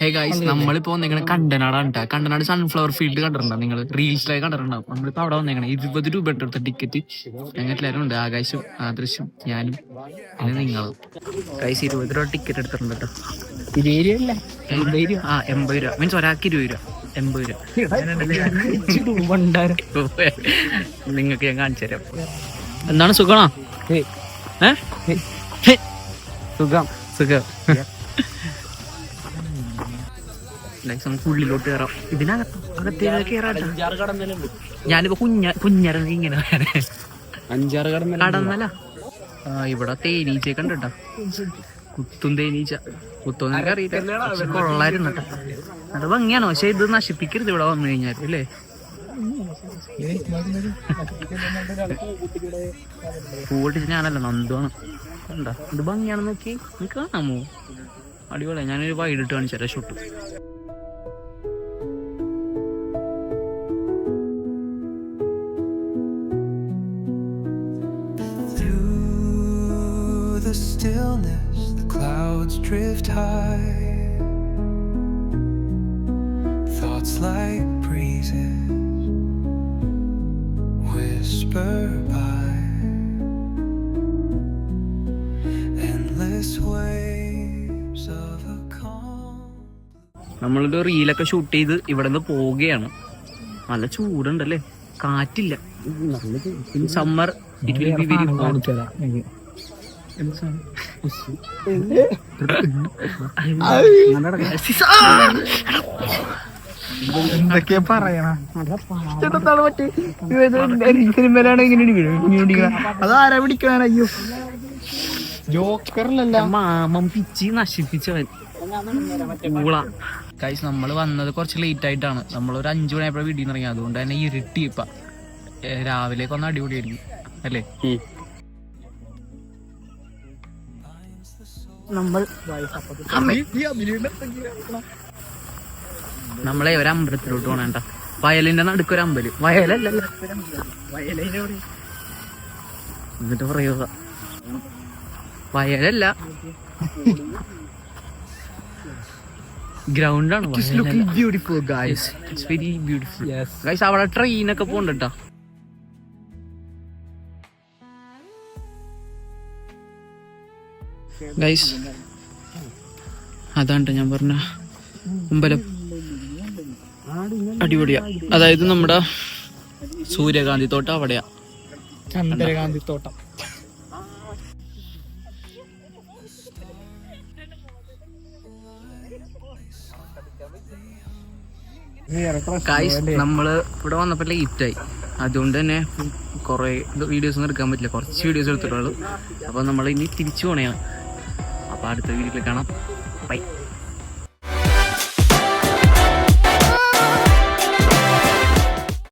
Hey guys, നമ്മളിപ്പോ വന്നേക്കണേ കണ്ടനാടാണ് കേട്ടോ. Kandanad sunflower field കണ്ടിട്ടുണ്ടോ നിങ്ങൾ? റീൽസിലായി കണ്ടിട്ടുണ്ടാവും. നമ്മളിപ്പോ അവിടെ വന്നേക്കണേ 20 രൂപ എടുത്ത ടിക്കറ്റ്. ഞങ്ങൾ എല്ലാവരും ഉണ്ട്, ആകാശും ആദർശും ഞാനും പിന്നെ നിങ്ങളും. ഗൈസ് 20 രൂപ ടിക്കറ്റ് എടുത്തിട്ടുണ്ട് കേട്ടോ. 80 രൂപ മീൻസ് ഒരാൾക്ക് 20 രൂപ, 80 രൂപ. നിങ്ങൾക്ക് ഞാൻ കാണിച്ചു തരാം. എന്താണ് സുഖമാണോ? സുഖം സുഖം. ഉള്ളിലോട്ട് കയറാം. ഇതിനകത്തേക്ക് കയറാം. ഞാനിപ്പോ കുഞ്ഞര ഇങ്ങനെ 5-6 കടന്നല്ല. ഇവിടെ തേനീച്ചയൊക്കെ ഉണ്ട് കേട്ടോ. കുത്തും തേനീച്ച കുത്തോന്നൊക്കെ അറിയില്ല, പക്ഷെ കൊള്ളായിരുന്നു കേട്ടോ. അത് ഭംഗിയാണ്, പക്ഷെ ഇത് നശിപ്പിക്കരുത് ഇവിടെ വന്നു കഴിഞ്ഞാൽ അല്ലേ. പൂവട്ടിച്ച് ഞാനല്ല, നന്ദുവാണ്. കണ്ടാ ഇത് ഭംഗിയാണെന്ന് നോക്കി, നിങ്ങൾക്ക് കാണാമോ? അടിപൊളിയാണ്. ഞാനൊരു വൈകിട്ട് കാണിച്ചു തരാം shoot. The stillness, the clouds drift high, thoughts like breezes whisper by, endless waves of a calm. നമ്മളൊരു റീലൊക്കെ ഷൂട്ട് ചെയ്ത് ഇവിടെ നിന്ന് പോവുകയാണ്. നല്ല ചൂടുണ്ടല്ലേ, കാറ്റില്ല. Summer it will be very hot. എന്തൊക്കെയാ പറയണ? അതാരാ പിടിക്കണ? അയ്യോ, ജോക്കറിലല്ല, മാമം പിച്ചി നശിപ്പിച്ചവൻ. ഗൈസ്, നമ്മൾ വന്നത് കുറച്ച് ലേറ്റ് ആയിട്ടാണ്. നമ്മളൊരു 5 മണിയായപ്പോഴാണ് വീട്ടിൽ നിന്ന് ഇറങ്ങി. അതുകൊണ്ട് തന്നെ ഇരുട്ടി. ഇപ്പം രാവിലേക്ക് ഒന്ന് അടിപൊളിയായിരിക്കും അല്ലേ. നമ്മളെ ഒരു അമ്പലത്തിലോട്ട് പോണേണ്ട. വയലിന്റെ നടുക്കൊരു അമ്പലം. വയലല്ലല്ലോ, എന്നിട്ട് പറയുക വയലല്ല, ഗ്രൗണ്ടാണ്. Beautiful guys, it's very beautiful guys. അവിടെ ട്രെയിനൊക്കെ പോകണ്ടോ. ഗൈസ് അതാണ് ഞാൻ പറഞ്ഞ അമ്പലം. അടിപൊളിയാ. അതായത് നമ്മുടെ സൂര്യകാന്തി തോട്ടം അവിടെയാ. ചന്ദ്രകാന്തി തോട്ടം. ഗൈസ്, നമ്മള് ഇവിടെ വന്നപ്പോ ലേറ്റായി. അതുകൊണ്ട് തന്നെ കുറെ വീഡിയോസ് ഒന്നും എടുക്കാൻ പറ്റില്ല. കുറച്ച് വീഡിയോസ് എടുത്തിട്ടുള്ളൂ. അപ്പൊ നമ്മൾ ഇനി തിരിച്ചു പോണേയാണ്. അപ്പൊ അടുത്ത വീഡിയോയിൽ കാണാം. ബൈ.